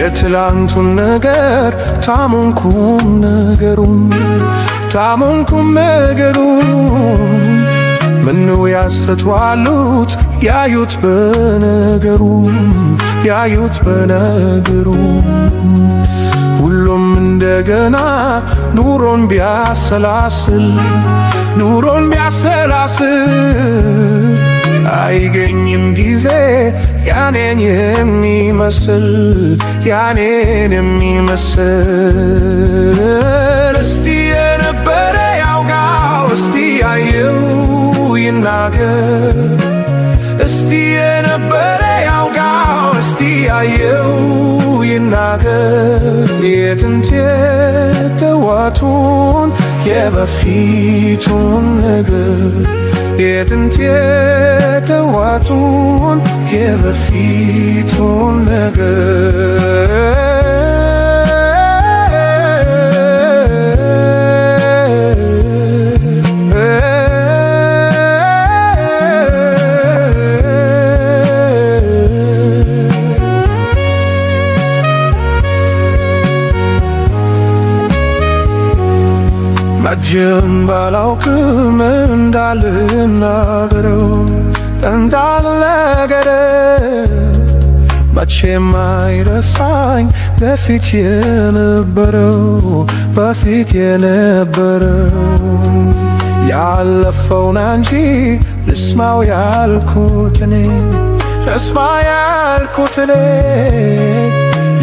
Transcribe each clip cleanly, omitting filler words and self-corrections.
የትላንቱን ነገር ታመንኩም ነገሩን ምነው ያስተዋሉት ያዩት በነገሩ ሁሉም እንደገና ኑሮን ቢያሰላስል አይገኝም ጊዜ ያኔን የሚመስል እስቲ የነበረ ያውጋው እስቲ ያየው ይናገር እስቲ የነበረ ያውጋው እስቲ ያየው ይናገር የጥንት የተዋቱን የበፊቱን ነገር የጥንት የተዋቱን የበፊቱን ነገር መቼም ባላውቅም እንዳልናገረው መቼም አይረሳኝ በፊት የነበረው ያለፈውን እንጂ ልስማው ያልኩት እኔ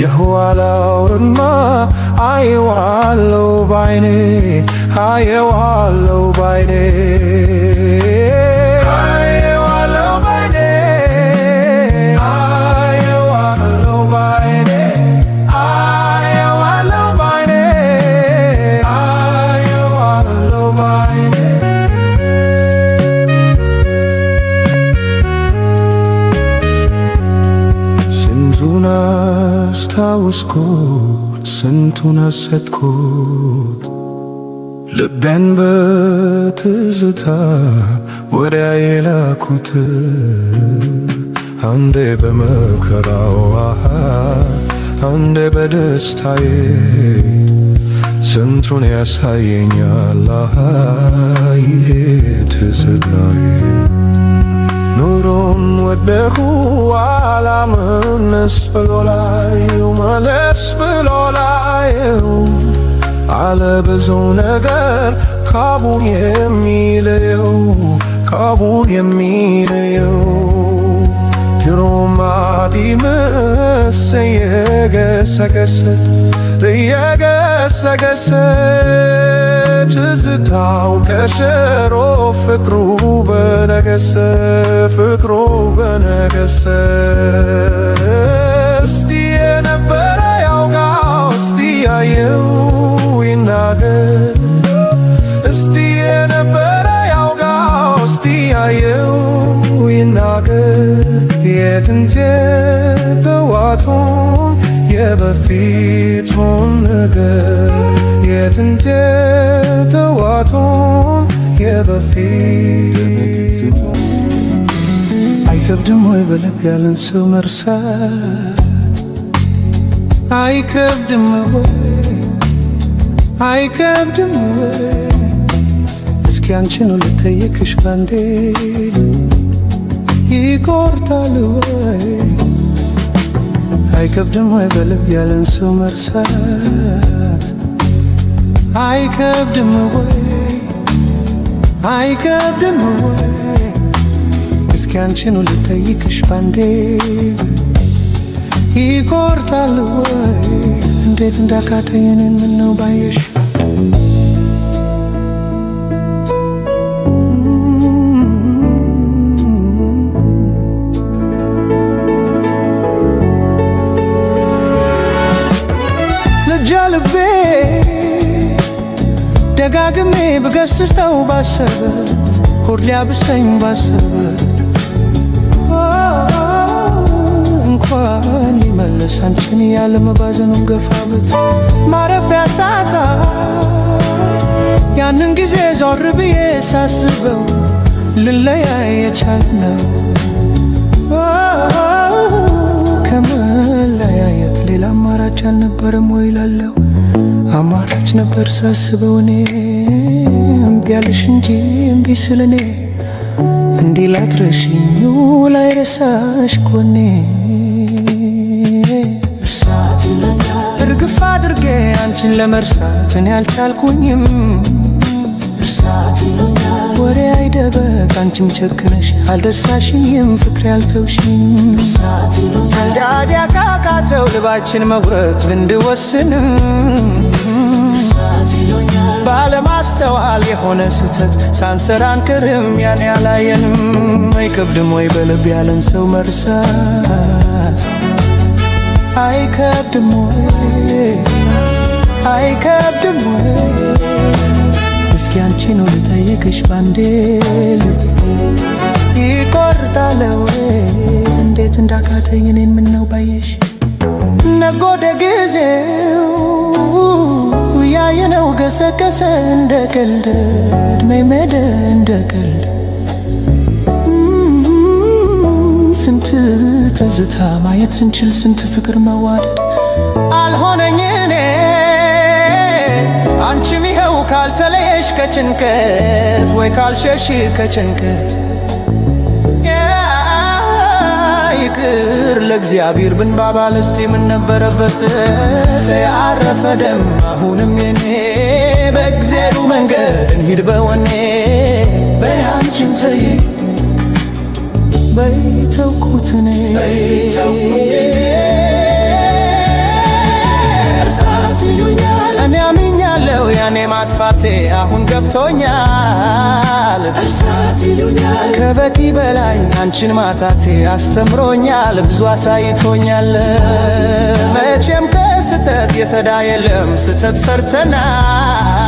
የኋላውንማ አየዋለሁ ባይኔ ስንቱን አስታወስኩት ስንቱን አሰብኩት ልቤን በትዝታ ወዲያ የላኩት አንዴ በመከራው አንዴ በደስታዬ ስንቱን ያሳየኛል ይሄ ትዝታዬ ኑሮን ወደሁ አላመነስ ብሎ ላየው አለ ብዙ ነገር ካቡን የሚለየው ድሮማ ቢመስ እየገሰገሰ ትዝታው ቀሸሮ ፍቅሩ በነገሰ እስቲ የነበረ ያውጋው እስቲ ያየው ይናገር እስቲ የነበረ ያውጋው እስቲ ያየው ይናገር የጥንት የተዋቱን የበፊቱን ነገር የጥንት የተዋቱን የበፊቱን አይከብድም ወይ በልብ ያለን ሰው መርሳት አይከብድም ወይ እስኪ አንቺን ልጠይቅሽ ባንዴ ይቆርጣል ወይ አይከብድም ወይ በልብ ያለን ሰው መርሳት አይከብድም ወይ እስኪ አንቺን ልጠይቅሽ ባንዴ ይቆርጣል ወይ እንዴት እንዳቃተኝ እኔን ምነው ባየሽ ልቤ ደጋግሜ ብገስጸው ባሰበት ሆድ ሊያብሰኝ ባሰበት እንኳን ሊመለስ አንቺን ያለ መባዘኑን ገፋበት ማረፊያ ሳጣ ያንን ጊዜ ዞር ብዬ ሳስበው ልለያይ የቻልነው ከመለያየት ሌላ አልነበረም ወይ ላለው አማራጭ ነበር ሳስበው እኔ እምቢ ያለሽ እንጂ እምቢ ስለኔ እንዲህ ላትረሺኝ ላይረሳሽ ኮኔ እርሳት ይለኛል እርግፍ አድርጌ አንቺን ለመርሳት እኔ አልቻልኩኝም እርሳት ይለኛል ወሬ አይደበቅ አንቺም ቸክነሽ አልደርሳሽኝም ፍቅሬ አልተውሽኝ እርሳት ይለኛል ታዲያ ካቃተው ልባችን መጉረት ብንድወስንም እርሳት ይለኛል ባለማስተዋል የሆነ ስህተት ሳንሰራ አንቀርም ያን ያላየንም አይከብድም ወይ በልብ ያለን ሰው መርሳት አይከብድም ወይ አይከብድም ወይ እስኪ አንቺን ልጠይቅሽ ባንዴ ልብ ይቆርጣል ወይ እንዴት እንዳቃተኝ እኔን ምነው ባየሽ ነጎደ ጊዜው ያየነው ገሰገሰ እንደ ቀልድ እድሜ ሜደ እንደ ቀልድ ስንት ትዝታ ማየት ስንችል ስንት ፍቅር መዋደድ አልሆነኝ እኔ አንቺም ይኸው ካልተለየሽ ከጭንቀት ወይ ካልሸሽ ከጭንቀት ይቅር ለእግዚአብሔር ብንባባል እስቲ ምን ነበረበት ያረፈ ደም አሁንም የኔ በእግዚአብሔሩ መንገድ እንሂድ በወኔ በያንቺን ተይ በይተውኩት እኔ እርሳት ይሉኛል እኔ አምኛለሁ ያኔ ማጥፋቴ አሁን ገብቶኛል እርሳት ይሉኛል ከበቂ በላይ አንቺን ማጣቴ አስተምሮኛል ብዙ አሳይቶኛል መቼም ከስተት የተዳ የለም ስተት ሰርተናል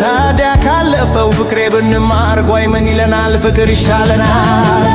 ታዲያ ካለፈው ፍቅሬ ብንማር ጓይ ምን ይለናል ፍቅር ይሻለናል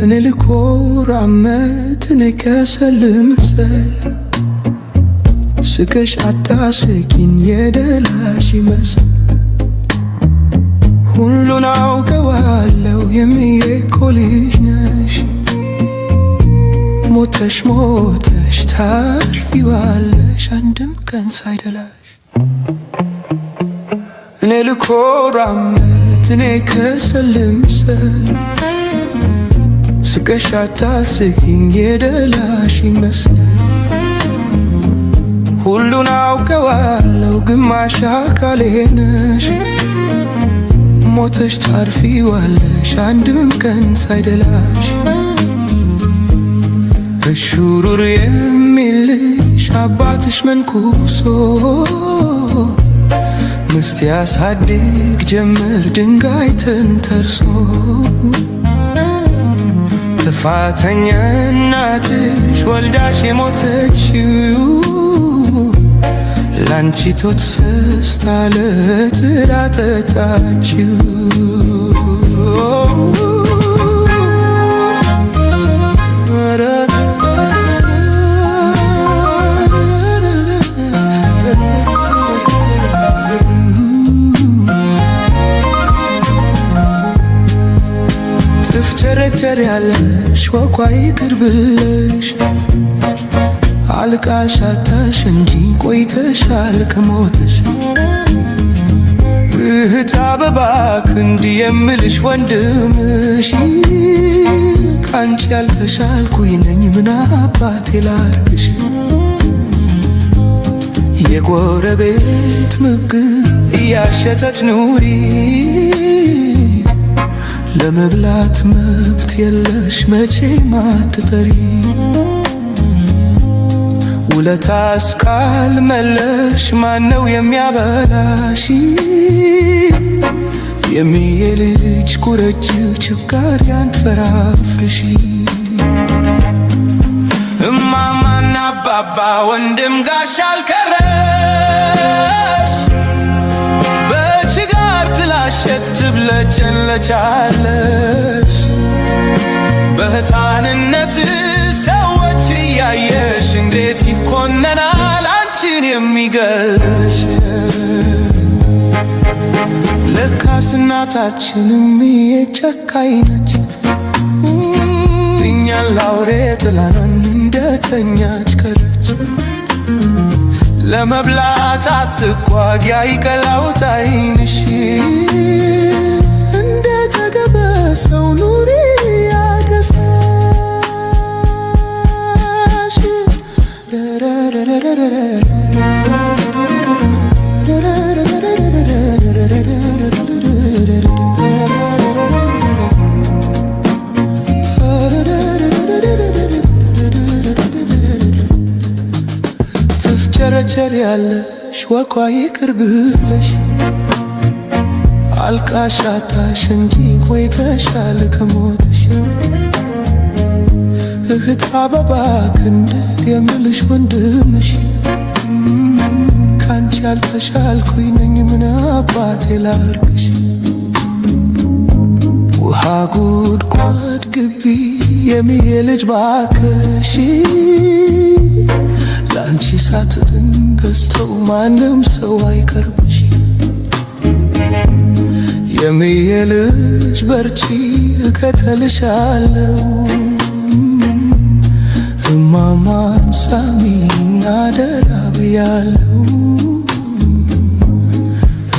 እኔ ልኮራመት እኔ ከሰልምሰል ስቀሽ አታስቂኝ የደላሽ ይመስል ሁሉን አውቀዋለሁ የሚየኮ ልጅ ነሽ ሞተሽ ሞተሽ ታርፊዋለሽ አንድም ቀን ሳይደላሽ እኔ ልኮራመት እኔ ከሰልምሰል ስቀሽ አታስቂኝ የደላሽ ይመስል ሁሉን አውቀዋለሁ ግማሽ አካሌ ነሽ ሞተሽ ታርፊዋለሽ አንድም ቀን ሳይደላሽ እሹሩር የሚልሽ አባትሽ መንኩሶ ምስት ያሳድግ ጀመር ድንጋይ ተንተርሶ ጥፋተኛ እናትሽ ወልዳሽ የሞተችው ላንቺ ቶት ሰስታ ለጥላ ጠጣችው ትፍጨረጨር ያለሽ ወኳ ይቅር ብለሽ አልቃሽ አታሽ እንጂ ቆይተሻል ከሞትሽ እህት አበባ ክንድ የምልሽ ወንድምሽ ካንቺ ያልተሻልኩኝ ነኝ ምን አባቴ ላርግሽ የጎረቤት ምግብ እያሸተት ኑሪ ለመብላት መብት የለሽ መቼም አትጠሪ ውለታስ ካልመለሽ ማነው የሚያበላሽ የሚዬ ልጅ ኩረጅው ችጋር ያንፈራፍርሽ እማማና አባባ ወንድም ጋሻ አልቀረሽ በችጋር ጥላሸት ትብለጨለጫለሽ በሕፃንነት ሰዎች እያየሽ እንዴት ይኮነናል አንቺን የሚገልሽ ለካስ እናታችንም የጨካኝ ነች እኛን ላውሬ ጥላን እንደተኛች ቀረች ለመብላት አትጓጊ አይቀላውት ዓይንሽ እንደተገበ ሰው ኑሪ ያገሳሽ ትፍጨረጨር ያለሽ ወኳ ይቅር ብለሽ አልቃሻታሽ እንጂ ቆይተሻል ከሞትሽ እህት አበባ ክንድ የምልሽ ወንድምሽ ካንቺ ያልተሻልኩኝ ነኝ ምን አባቴ ላርግሽ ውሃ ጉድጓድ ግቢ የሚዬ ልጅ ባክሽ ላንቺ ሳትጥን ገዝተው ማንም ሰው አይቀርብሽ የሚዬ ልጅ በርቺ እከተልሻለሁ እማማን ሳሚኝ አደራ ብያለሁ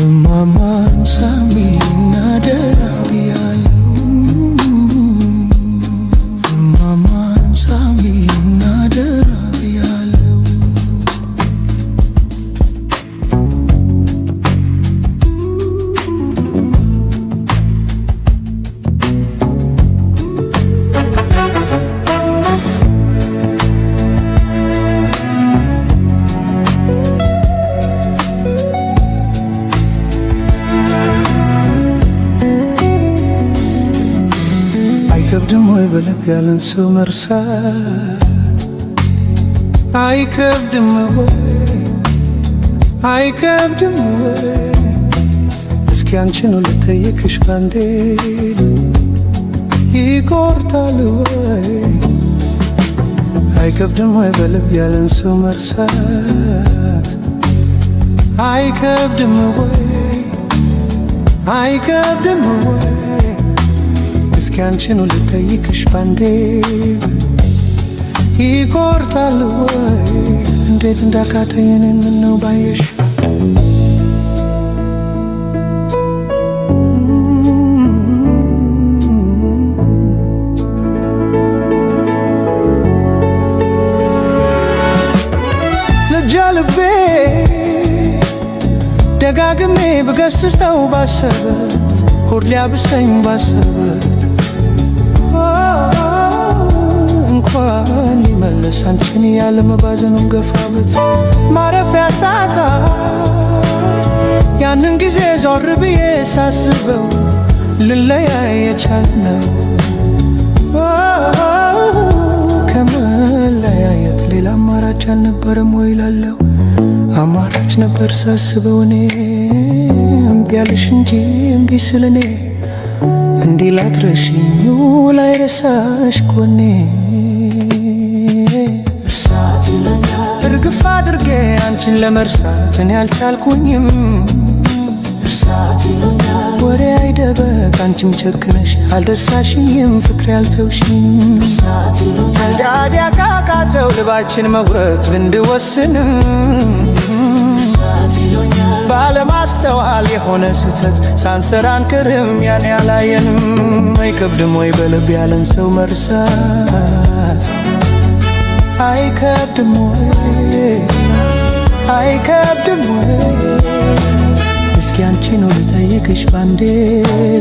እማማን ሳሚኝ አደራ ብያለሁ እማማን ሳሚኝ አደራ ብያለሁ አይከብድም ወይ በልብ ያለን ሰው መርሳት አይከብድም ወይ አይከብድም ወይ እስኪ አንቺን ልጠይቅሽ ባንዴ ይቆርጣል ወይ አይከብድም ወይ በልብ ያለን ሰው መርሳት አይከብድም ወይ አይከብድም ወይ እስኪ አንቺን ልጠይቅሽ ባንዴ ይቆርጣል ወይ እንዴት እንዳቃተኝ እኔን ምነው ባየሽ ልጃ ልቤ ደጋግሜ ብገስጸው ባሰበት ሆድ ሊያብሰኝ ባሰበት እንኳን ሊመለስ አንቺን ያለ መባዘኑን ገፋበት ማረፊያ ሳጣ ያንን ጊዜ ዞር ብዬ ሳስበው ልለያይ የቻልነው ከመለያየት ሌላ አማራጭ አልነበረም ወይ እላለሁ አማራጭ ነበር ሳስበው እኔ እምቢ አልሽ እንጂ እምቢ ስል እኔ እንዲህ ላትረሺኝ ላይረሳሽ ጎኔ እርሳት ይለኛል እርግፍ አድርጌ አንቺን ለመርሳት እኔ አልቻልኩኝም እርሳት ይለኛል ወሬ አይደበቅ አንቺም ቸክነሽ አልደርሳሽም ፍቅር ያልተውሽኝ ዳዲያ ካቃተው ልባችን መጉረት ብንድወስን ባለማስተዋል የሆነ ስተት ሳንሰራን ክርም ያን ያላየንም አይከብድም ወይ በልብ ያለን ሰው መርሳት አይከብድም ወይ አይከብድም ወይ እስኪ አንቺን ልጠይቅሽ ባንዴ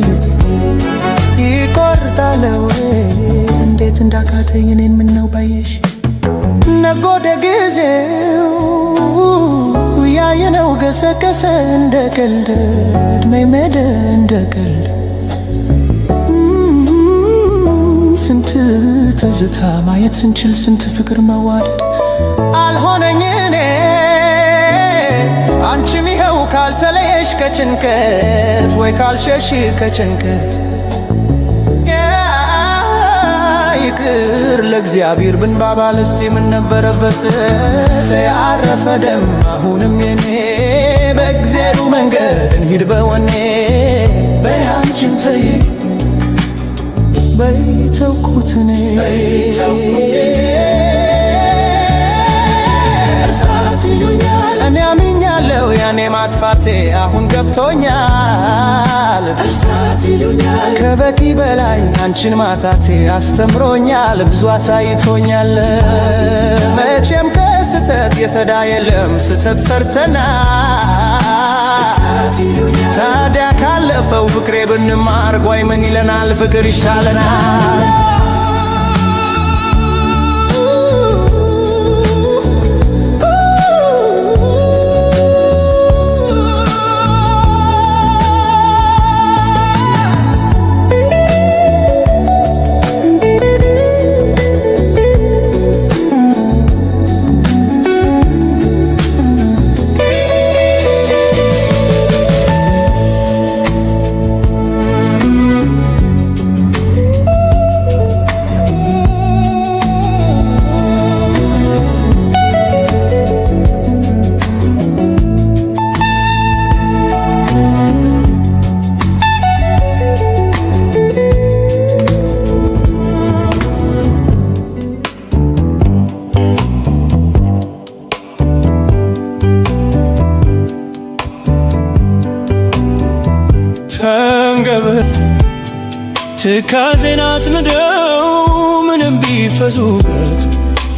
ልብ ይቆርጣል ወይ እንዴት እንዳቃተኝ እኔን ምነው ባየሽ ነጎደ ጊዜው ያየነው ገሰገሰ እንደ ቀልድ እድሜ ሜደ እንደ ቀልድ ስንት ትዝታ ማየት ስንችል ስንት ፍቅር መዋደድ አልሆነኝ እኔ አንቺም ይኸው ካልተለየሽ ከጭንቀት ወይ ካልሸሽ ከጭንቀት ይቅር ለእግዚአብሔር ብንባባል እስቲ ምን ነበረበት ያረፈ ደም አሁንም የኔ በእግዚአብሔሩ መንገድ እንሂድ በወኔ በያንቺን ተይ በይተውኩትኔ እርሳት ይሉኛል እኔ አምኛለሁ ያኔ ማጥፋቴ አሁን ገብቶኛል እርሳት ይሉኛል ከበቂ በላይ አንቺን ማጣቴ አስተምሮኛል ብዙ አሳይቶኛል መቼም ከስተት የተዳ የለም ስተት ሰርተናል ታዲያ ካለፈው ፍቅሬ ብንማር ጓይ ምን ይለናል ፍቅር ይሻለናል ትካዜናት ምደው ምንም ቢፈዙበት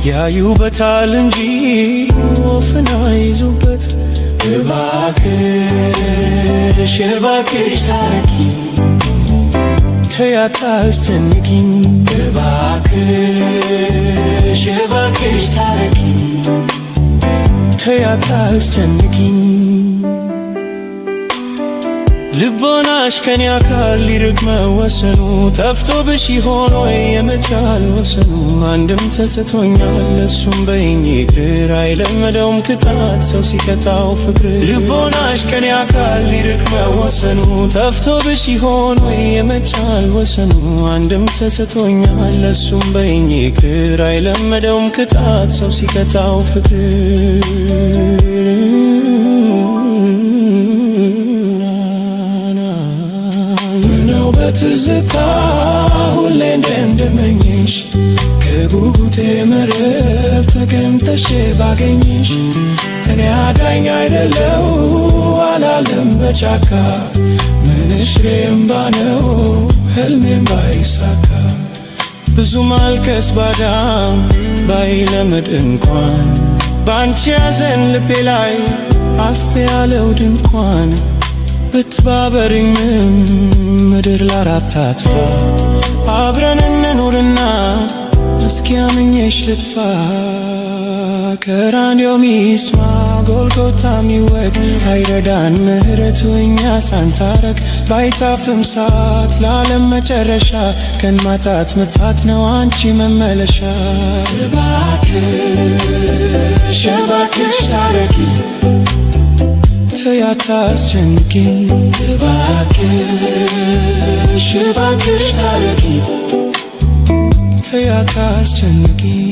ያዩበታል እንጂ ወፍና ይዙበት እባክሽ እባክሽ ታረቂኝ ተያታ አስጨንቂኝ እባክሽ እባክሽ ታረቂኝ ተያታ አስጨንቂኝ ልቦናሽ ከኔ አካል ሊርቅ መወሰኑ ጠፍቶብሽ ይሆን ወይ የመቻል ወሰኑ አንድም ተሰጥቶኛል እሱም በይኝ ይቅር አይለመደውም ቅጣት ሰው ሲቀጣው ፍቅር ልቦናሽ ከኔ አካል ሊርቅ መወሰኑ ጠፍቶብሽ ይሆን ወይ የመቻል ወሰኑ አንድም ተሰጥቶኛል እሱም በይኝ ይቅር አይለመደውም ቅጣት ሰው ሲቀጣው ፍቅር በትዝታ ሁሌ እንደምመኝሽ ከጉጉቴ መረብ ተቀምጠሽ ባገኝሽ እኔ አዳኝ አይደለው አላለም በጫካ ምንሽሬ እምባ ነው ህልሜም ባይሳካ ብዙ ማልቀስ ባዳም ባይለምድ እንኳን ባንቺ ያዘን ልቤ ላይ አስተያለው ድንኳን ብትባበሪኝም ምድር ላራት አጥፋ አብረን እንኑርና እስኪ አምኜሽ ልጥፋ ቀራንዮ ሚስማ ጎልጎታ ሚወቅ አይረዳን ምህረቱ እኛ ሳንታረቅ ባይታፍም ሰዓት ለዓለም መጨረሻ ቀን ማጣት መታት ነው አንቺ መመለሻ እባክሽ እባክሽ ታረቂ ተያታ አስጨንቂኝ እባክሽ እባክሽ ታረቂ ተያታ አስጨንቂኝ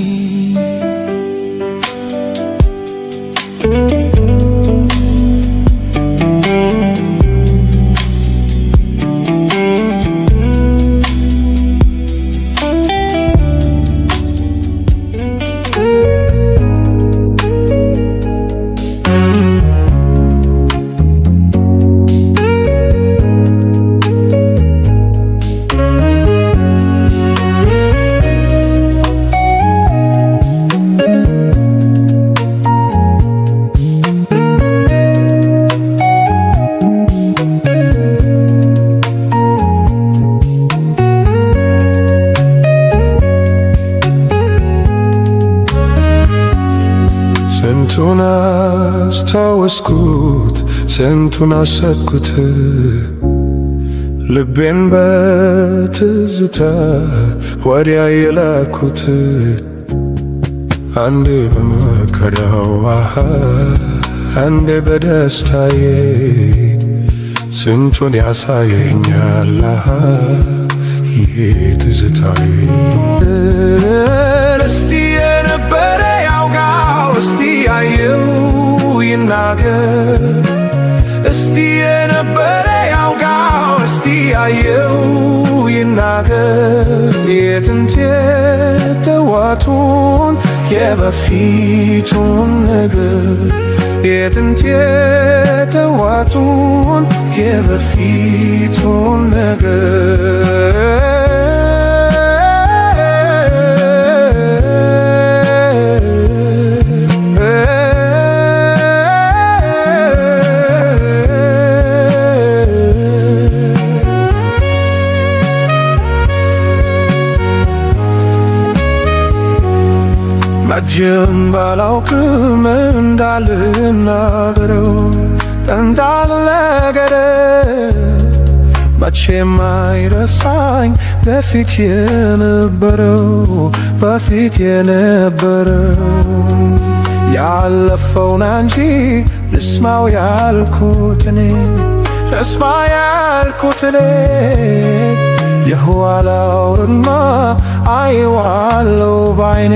ስንቱን አስታወስኩት ስንቱን አሰብኩት ልቤን በትዝታ ወዲያ የላኩት አንዴ በመከራው አንዴ በደስታዬ ስንቱን ያሳየኛል ይሄ ትዝታዬ እስቲ የነበረ ያውጋው እስቲ ያየው ይናገር እስቲ የነበረ ያውጋው እስቲ ያየው ይናገር የጥንት የተዋቱን የበፊቱን ነገር የጥንት የተዋቱን የበፊቱን ነገር መቼም ባላውቅም እንዳልናገረው እንዳልነገረ መቼም አይረሳኝ በፊት የነበረው ያለፈውን እንጂ ልስማው ያልኩት እኔ የኋላውንማ አየዋለሁ ባይኔ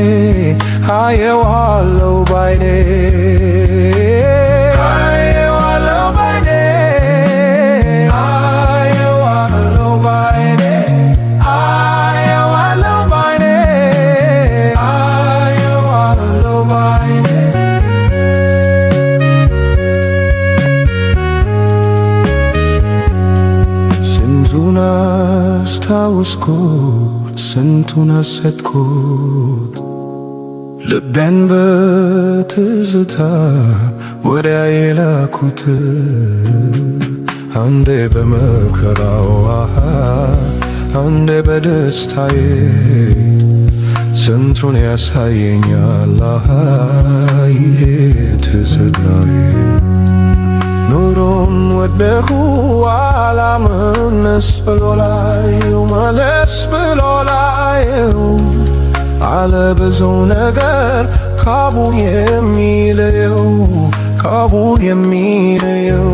አየዋለሁ ባይኔ አየዋለሁ ባይኔ አየዋለሁ ባይኔ አየዋለሁ ባይኔ አየዋለሁ ባይኔ ስንቱን አስታወስኩት ስንቱን አሰብኩት ልቤን በትዝታ ወዲያ የላኩት አንዴ በመከራው አንዴ በደስታዬ ስንቱን ያሳየኛል ይሄ ትዝታዬ ኑሮን ወደሁ አላምንስ ብሎ ላየው መለስ ብሎ ላየው አለ ብዙ ነገር ካቡን የሚለየው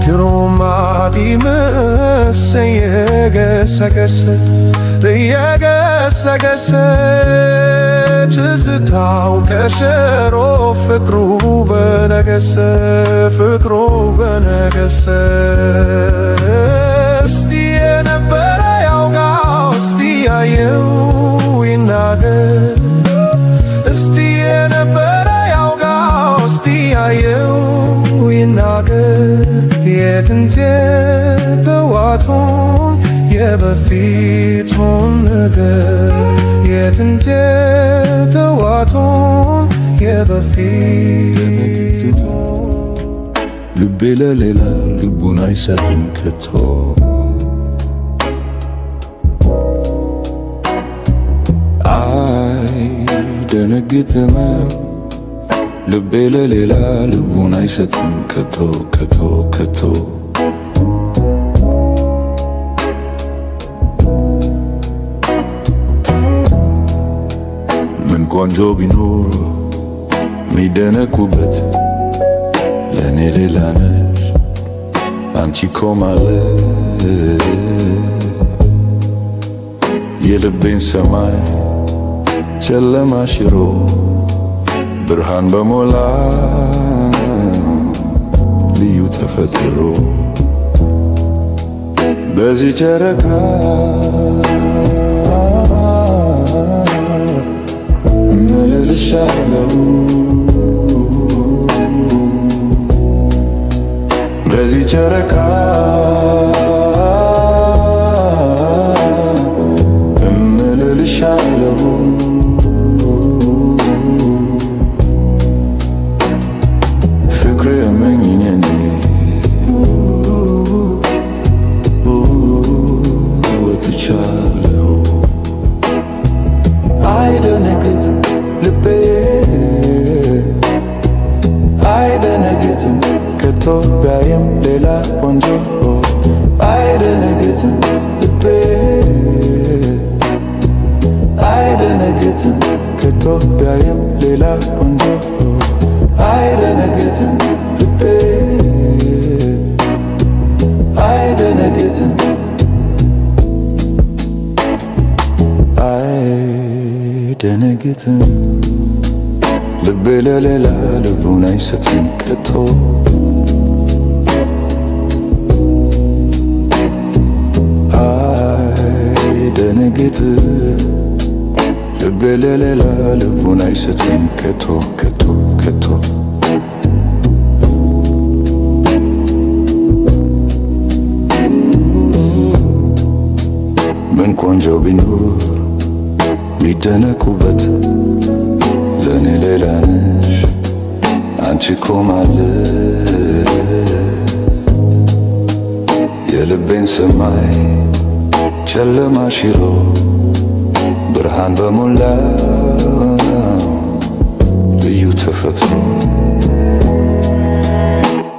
ድሮም አዲምስ እየገሰገሰ ትዝታው ከሸሮ ፍቅሩ በነገሰ እስቲ የነበረ ያውጋው እስቲ ያየው ይናገር እስቲ የነበረ ያውጋው እስቲ ያየው ይናገር የጥንት የተዋቱን የበፊቱን ነገር የጥንት የተዋቱን የበፊቱን ልቤ ለሌላ ልቡን አይሰጥም ከቶ አይደነግጥም ልቤ ለሌላ ልቡን አይሰጥም ከቶ ምን ቆንጆ ቢኖር ሚደነቁበት ለኔ ሌላ ነሽ አንቺ እኮ ማለት የልቤን ሰማይ ጨለማ ሽሮ ብርሃን በሞላ ልዩ ተፈጥሮ በዚህ ጨረቃ እምልልሻለሁ በዚህ ጨረቃ እምልልሻለሁ ፍቅር እመኝኝ ወጥቻለሁ አይደነግጥም ልቤ አይደነግጥም አይደነግጥም ልቤ ለሌላ ልቡን አይሰጥም ከቶ አይደነግጥም ልቤ ለሌላ ልቡን አይሰጥም ከቶ ከቶ ከቶ ምን ቆንጆ ቢኖር ቢደነቁበት ለኔ ሌላ ነሽ አንቺ እኮ ማለት የልቤን ሰማይ ጨለማ ሽሮ ብርሃን በሞላ ልዩ ተፈጥሮ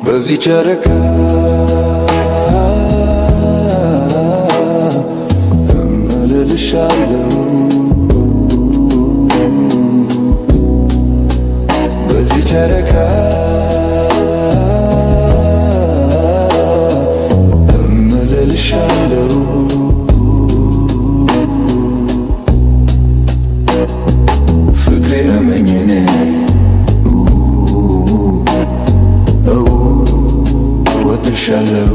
በዚህ ጨረቃ እምልልሻለሁ በዚህ ጨረቃ እምልልሻለሁ ፍቅሬ እመኝኔ እወድሻለሁ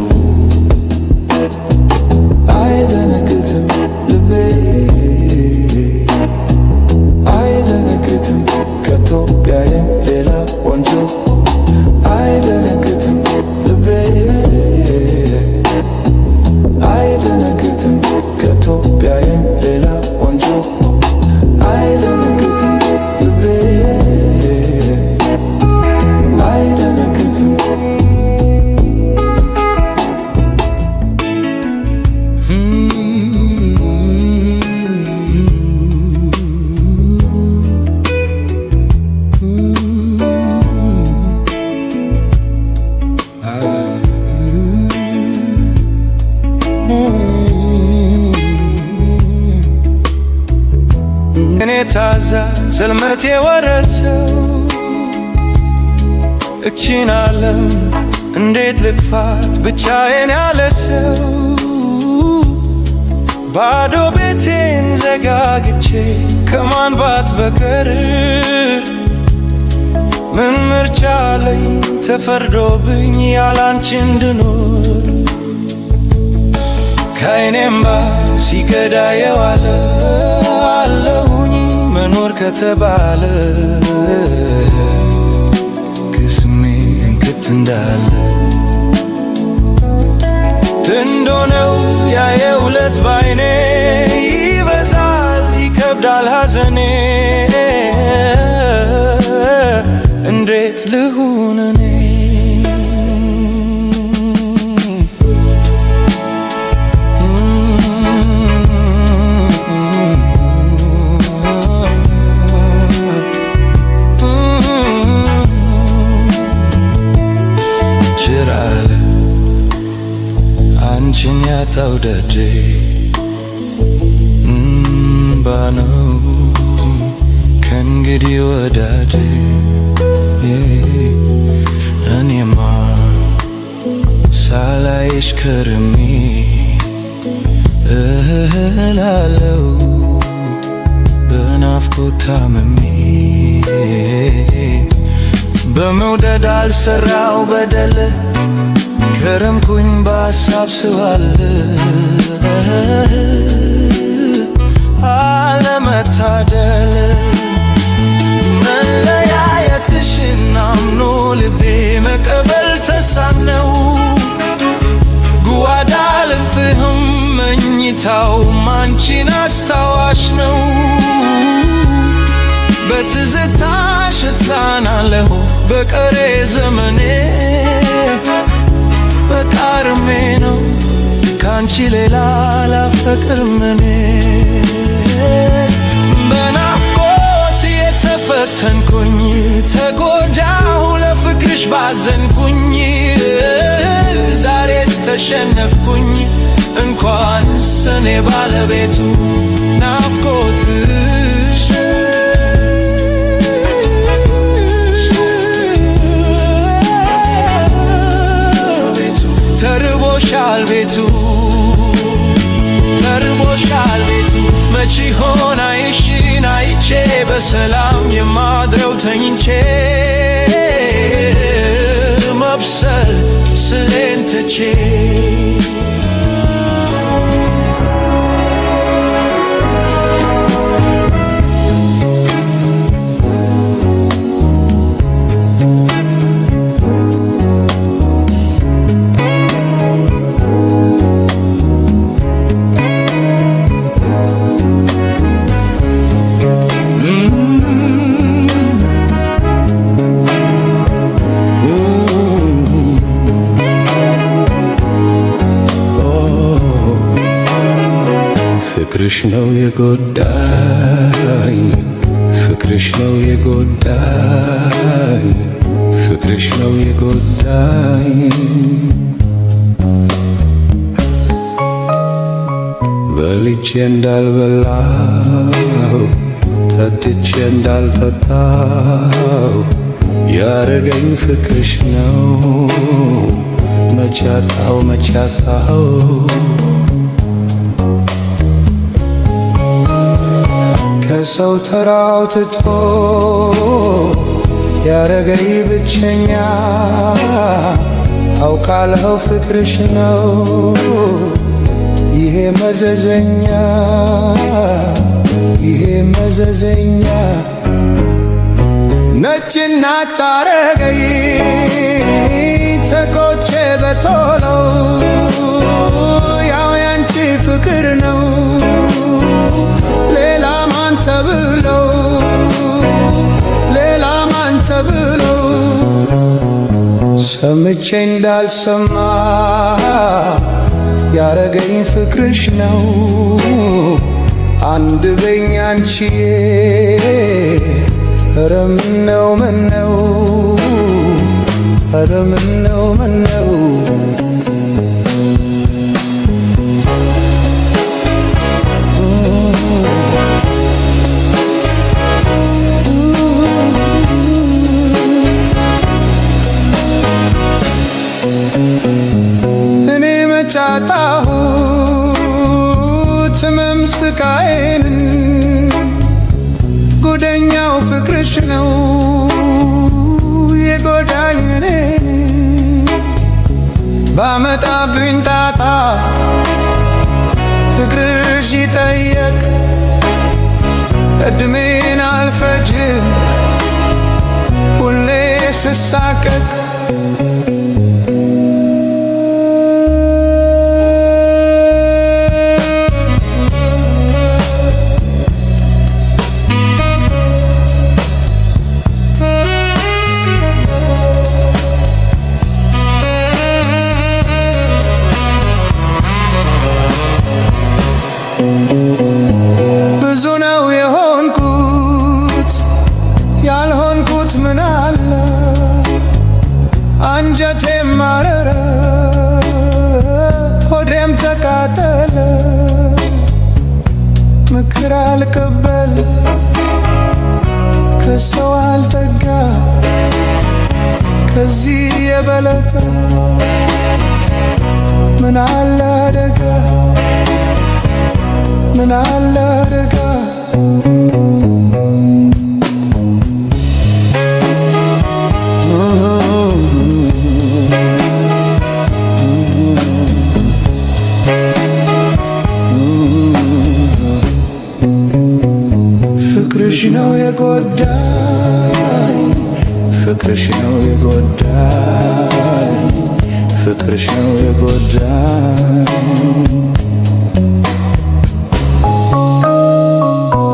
አይደነግጥም ልቤ አይደነግጥም ከቶ ቢያየም ሌላ ቆንጆ አይደነግጥም ልቤ አይደነግጥም ከቶ ቢያየም ሌላ ቆንጆ አይደነግጥም ልቤ አይደነግጥም እኔ ታዛ ጽልመት የወረሰው እቺን ዓለም እንዴት ልግፋት ብቻዬን ያለ ሰው ባዶ ቤቴን ዘጋግቼ ከማንባት በቀር ምን ምርጫ አለኝ ተፈርዶብኝ ያላንቺ እንድኖር ከዓይኔም ባ ሲቀዳ የዋለ አለሁኝ መኖር ከተባለ ቅስሜ እንክት እንዳለ ትንዶነው ያየውለት ባይኔ ይበዛል ይከብዳል ሐዘኔ እንዴት ልሁን እኔ አንቺን ያጣው ደጄ ባነው ከእንግዲህ ወዳጄ እኔማ ሳላይሽ ከርሜ እህላለው በናፍቆት ታምሜ በመውደድ አልሰራው በደል ከረምኩኝ በሐሳብ ስባል አለመታደል መለያየትሽን አምኖ ልቤ መቀበል ተሳነው ጓዳ ልፍህም መኝታው አንቺን አስታዋሽ ነው በትዝታሽ እጽናናለሁ በቀሬ ዘመኔ በቃርሜ ነው ካንቺ ሌላ ላፈቅርም እኔ በናፍቆት የተፈተንኩኝ ተጎዳሁ ለፍቅርሽ ባዘንኩኝ ዛሬስ ተሸነፍኩኝ እንኳንስ እኔ ባለቤቱ ናፍቆትሽ ተርቦሻል ቤቱ ያንቺ ሆና ይሽን አይቼ በሰላም የማድረው ተኝቼ መብሰል ስሌን ትቼ ፍቅርሽ ነው የጎዳኝ ፍቅርሽ ነው የጎዳኝ ፍቅርሽ ነው የጎዳኝ በልቼ እንዳልበላው ጠጥቼ እንዳልጠጣው ያረገኝ ፍቅርሽ ነው መቻጣው መቻጣው ከሰው ተራው ትቶ ያረገኝ ብቸኛ አውቃለሁ ፍቅርሽ ነው ይሄ መዘዘኛ ይሄ መዘዘኛ ነጭና ጫረገኝ ተቆቼ በቶሎ ያው ያንቺ ፍቅር ነው ሌላ ማን ተብሎ ሌላ ማን ተብሎ ሰምቼ እንዳልሰማ ያረገኝ ፍቅርሽ ነው አንድ በኛ አንቺዬ ኧረ ምነው ምነው ኧረ ምነው ምነው እኔ መጫጣሁት ህመም ስቃዬን ጉደኛው ፍቅርሽ ነው የጎዳኝ እኔን ባመጣብኝ ጣጣ ፍቅርሽ ይጠየቅ እድሜን አልፈጅም ሁሌ ስሳቀቅ ብዙ ነው የሆንኩት ያልሆንኩት ምን አለ አንጀቴም ማረረ ሆዴም ተቃጠለ ምክር አልቀበል ከሰው አልጠጋ ከዚህ የበለጠ ምን አለ አደጋ ምን አለ አደጋ ፍቅርሽ ነው የጎዳኝ ፍቅርሽ ነው የጎዳኝ ፍቅርሽ ነው የጎዳኝ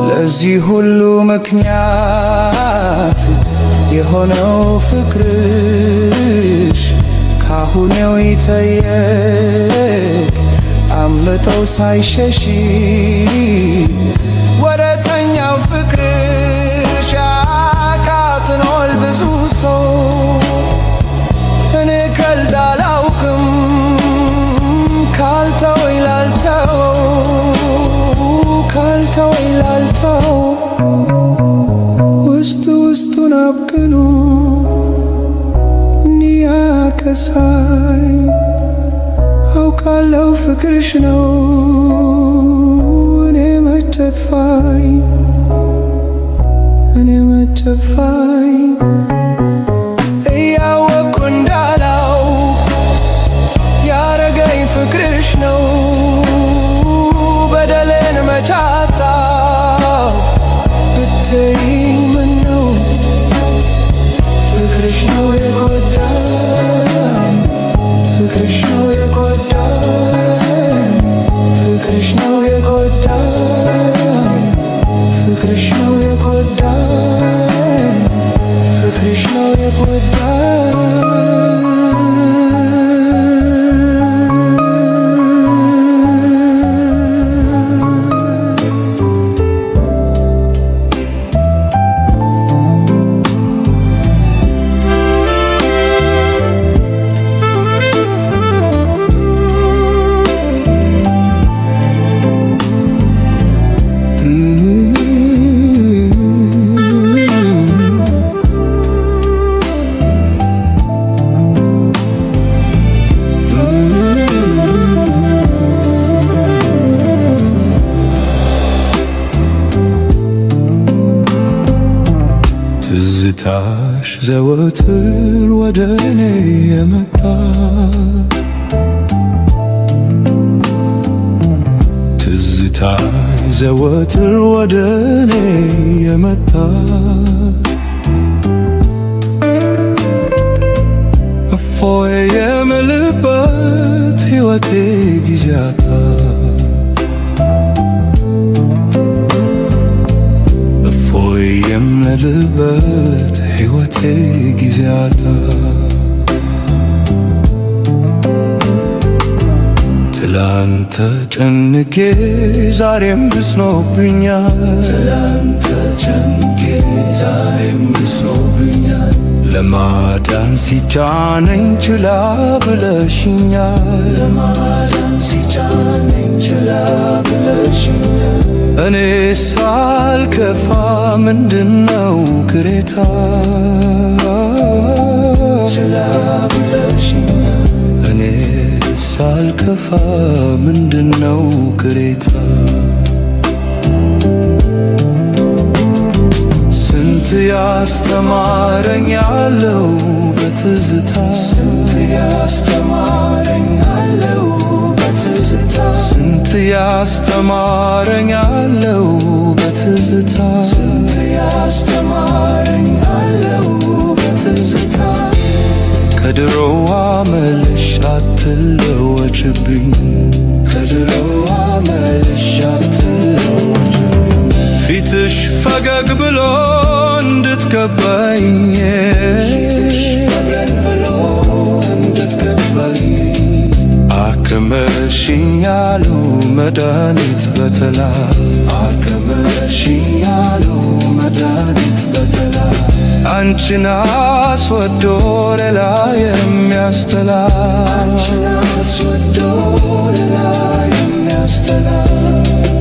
ለዚህ ሁሉ ምክንያት የሆነው ፍቅርሽ ካሁኔው ይጠየቅ አምልጠው ሳይሸሽ ወረተኛው ፍቅርሽ አቃጥሎል ብዙ ሰው እኔ ቀልድ አላውቅም ካልተወኝ ላልተው ካልተወኝ ላልተው ውስጥ ውስጡን አብቅሎ እንዲያከሳይ አውቃለሁ ፍቅርሽ ነው እኔ መቼ ተፋኝ እኔ መጨፋኝ እያወቅኩ እንዳላው ያረገኝ ፍቅርሽ ነው በደሌን መቻጣው ብትይኝ ምነው ፍቅርሽ ነው የጎዳኝ ፍቅርሽ ነው የጎዳኝ ፍቅርሽ ነው የጎዳኝ ፍቅርሽ ነው የጎዳኝ ፍቅርሽ ነው የጎዳኝ ትዝታሽ ዘወትር ወደ እኔ የመጣ ትዝታሽ ዘወትር ወደ እኔ የመጣ እፎይ የምልበት ሕይወቴ ጊዜ አጣ የምልበት ሕይወቴ ጊዜ አጣ ትላንት ተጨንቄ ዛሬም ብስኖብኛል ትላንት ተጨንቄ ዛሬም ብስኖብኛል ለማዳን ሲጫነኝ ችላ ብለሽኛል ለማዳን ሲጫነኝ ችላ ብለሽኛል እኔ ሳልከፋ ምንድነው ቅሬታ ችላ ብለሽኛል እኔ ሳልከፋ ምንድነው ቅሬታ ስንት ያስተማረኝ ያለው በትዝታ ስንት ያስተማረኝ ያለው በትዝታ ስንት ያስተማረኝ ያለው በትዝታ ስንት ያስተማረኝ ያለው በትዝታ ከድሮዋ መልሽ አትለወጭብኝ ከድሮዋ መልሽ አትለወጭብኝ ፊትሽ ፈገግ ብሎ እንድትገባኝ ፊትሽ ፈገግ ብሎ እንድትገባኝ አክመሽኛሉ መድኃኒት በተላ አክመሽኛሉ መድኃኒት በተላ አንቺን አስወዶ ሌላ የሚያስተላ አንቺን አስወዶ ሌላ የሚያስተላ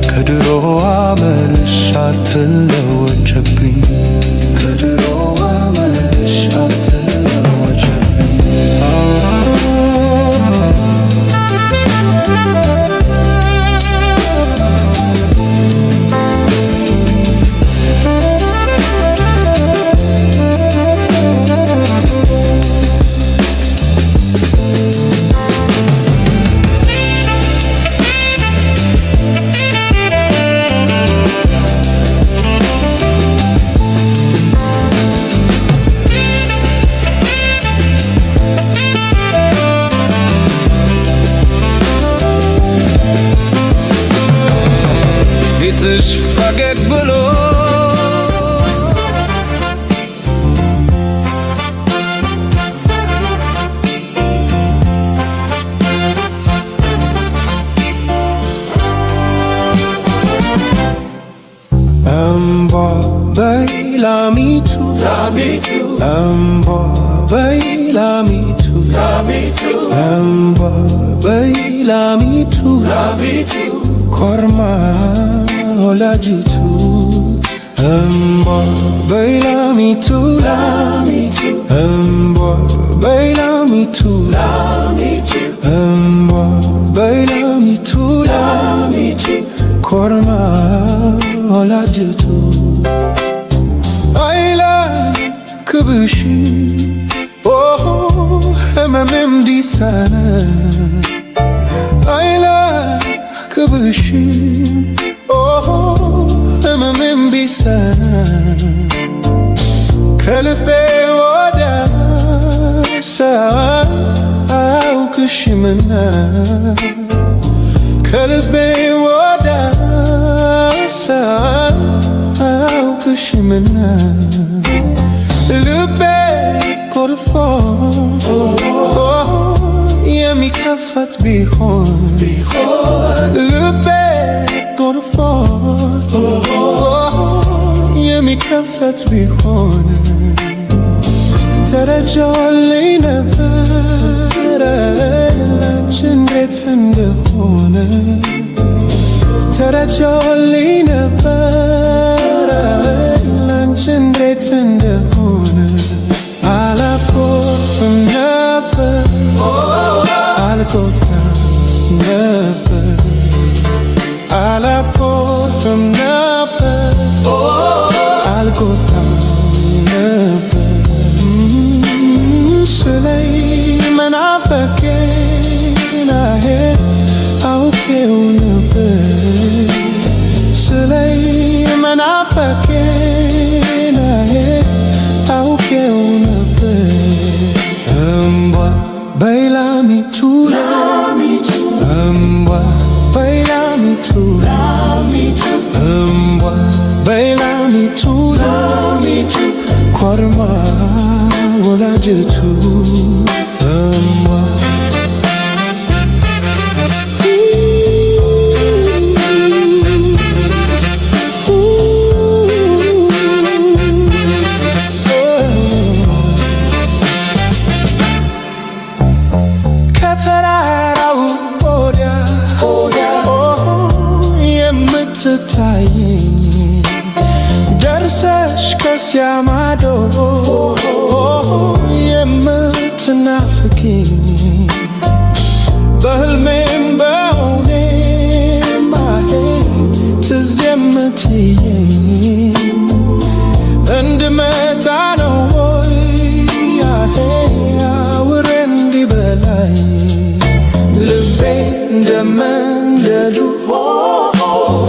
ከድሮዋ መልሽ አትለወጭብኝ ከድሮዋ መልሽ አትለወጭብኝ ፊትሽ ፈገግ ብሎ እምቧ በይ ላሚቱ እምቧ በይ ላሚቱ እምቧ በይ ላሚቱ ኮርማ ወላጅቱ እምቧ በይ ላሚቱ እምቧ በይ ላሚቱ እምቧ በይ ላሚቱ ኮርማ ክብሽ ህመሜም ዲሳነ አይላ ክብሽ ህመሜም ቢሳነ ከልቤ ወደ ሰው አውቅሽምና ከልቤ ወደ ሰው አውቅሽምና ልቤ ኮርፎ የሚከፈት ቢሆን ልቤ ኮርፎ የሚከፈት ቢሆን ተረጃለኝ ነበረ ላንቺ እንዴት እንደሆነ ተረጃለኝ ነበረ ላንቺ እንዴት እንደሆነ አላኮርፍም ነበር አልቆጣም ነበር አላኮርፍም ነበር አልቆጣም ነበር ስለይ መናፈቄን አውቄው ነበር ስለይ መናፈቄን አውቄው ነበር እምቧ በይላሚቱ እምቧ በይላሚቱ እምቧ በይላሚቱ ኮርማ ወላጅቱ እምቧ ከተራራው ወዲያ የምትታየኝ ደርሰሽ ከዚያ ማዶ የምትናፍቂኝ በህልሜም በእውኔም ትዝ የምትይኝ እንድመጣ ነው ወይ አውሬ እንዲበላኝ ልቤ እንደመንደዱ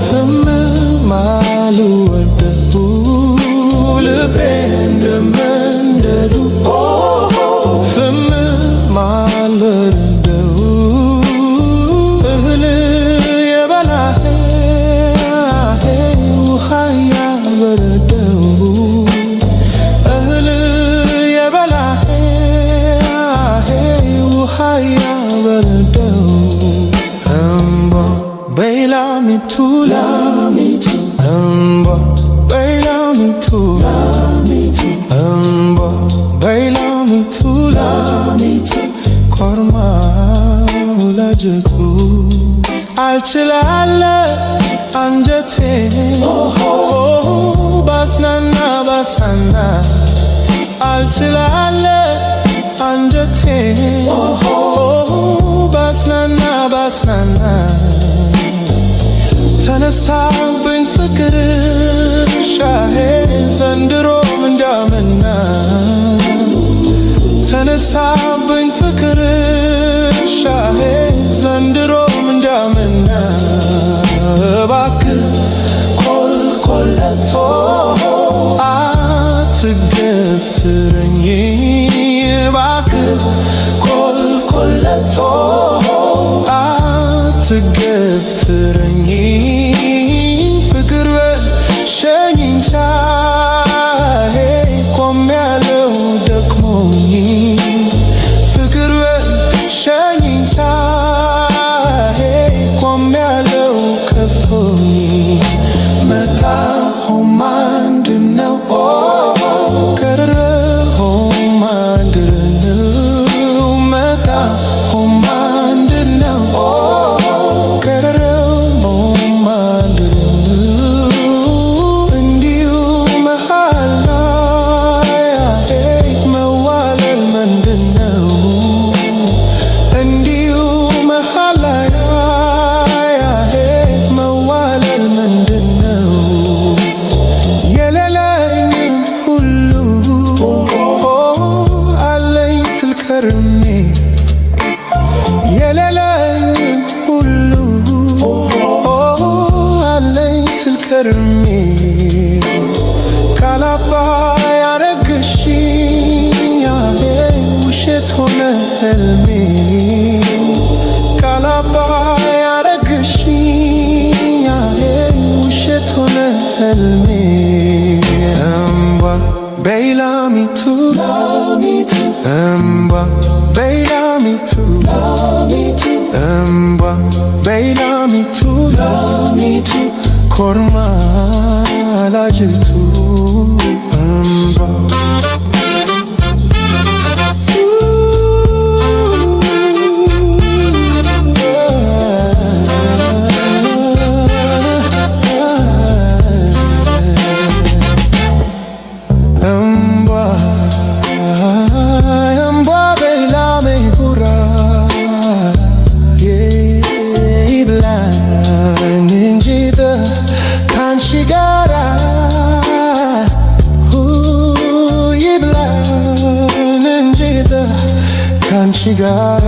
ህመም አልወደዱ ልቤ እንደመንደዱ ህመም አልወደዱ እህል የበላህ ውሃ ያበረደው እህል የበላህ ውሃ ያበረደው እምቧ በይላሚቱ እምቧ በይላሚቱ እምቧ በይላሚቱ ኮርማ ወላጅቱ አልችላለ አንጀቴ ባስናና አልችላለ አንጀቴ ባስናና ተነሳብኝ ፍቅር ሻሄ ዘንድሮም እንዳመና ተነሳብኝ ፍቅር ሻሄ ዘንድሮም እንዳመና እባክህ ኮልኮለቶ አትገፍትረኝ እባክህ ኮልኮለቶ አትገፍትረኝ ፍቅር በሸኝኝ ቻሄ ቆሜያለሁ ደክሞኝ ፍቅር በሸኝኝ ቻሄ ቆሜያለሁ ከፍቶኝ መጣሁም አንድ ነው ቀረሁም አንድ ነው መጣሁም አንድ ነው ቀረሁም ከርሜ ካላባ ያረግሽኝ ውሸት ሆነ ህልሜ ካላባ ያረግሽኝ ውሸት ሆነ ህልሜ እምባ በይላሚቱ እምባ በይላሚቱ እምባ በይላሚቱ ኮርማ ላጅቱ እምባ ካንቺ ጋራ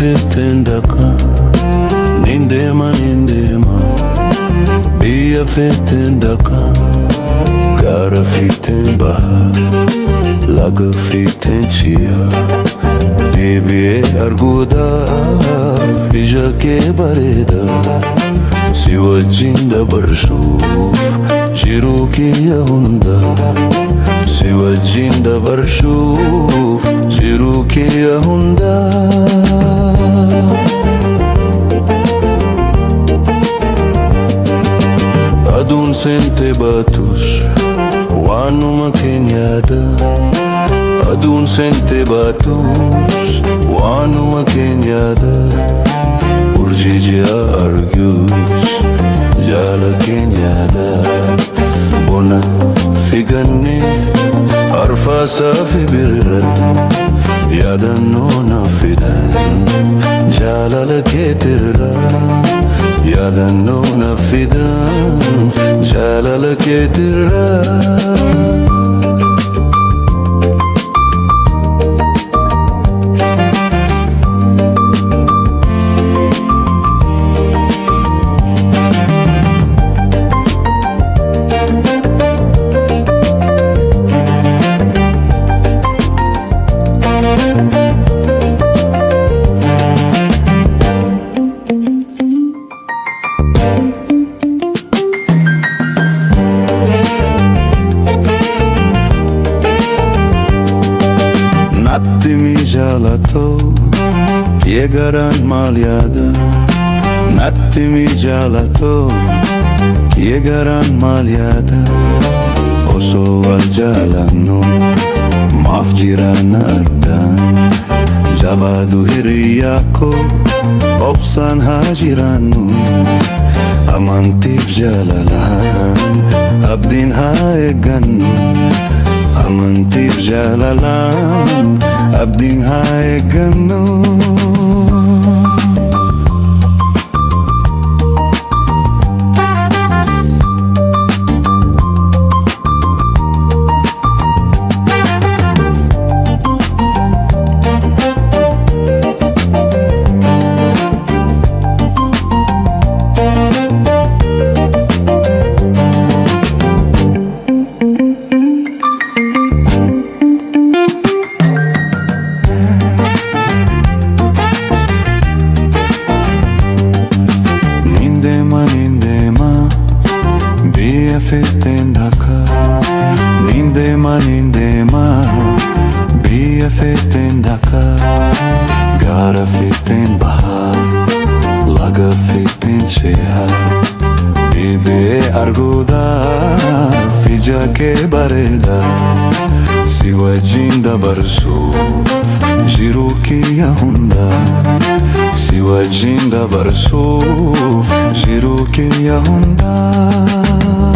Fitendaka Nindema Bia fitendaka Gara fiten baha Laga fiten chia Debiye arguda Fija ke bareda Siwa jinda barsuf Jiru ki yahunda Siwa jinda barsuf Jiru ki yahunda Adun sente batus Wanuma kenyada Adun sente batus Wanuma kenyada Urjija argus Jala kenyada Bona figane Arfa safi birra Yadanona fidan Jalala ketirra Yadanona fidan Jalala ketirra Nattimi jalato Kiegaran malyada Nattimi jalato Kiegaran malyada Oso wal jalano Maaf jirana addan Jabadu hiriyako Obsan hajiranu Amantif jalalan Abdin haegannu Amantif jalalan Abdin haegannu biyya feeteen dakaa gaara feeteen bahaa laga feeteen cehaa dhibee arguudhaaf ija kee bareedaa si wajjin dabarsuuf jiruu kiyya hundaa si wajjin dabarsuuf jiruu kiyya hundaa.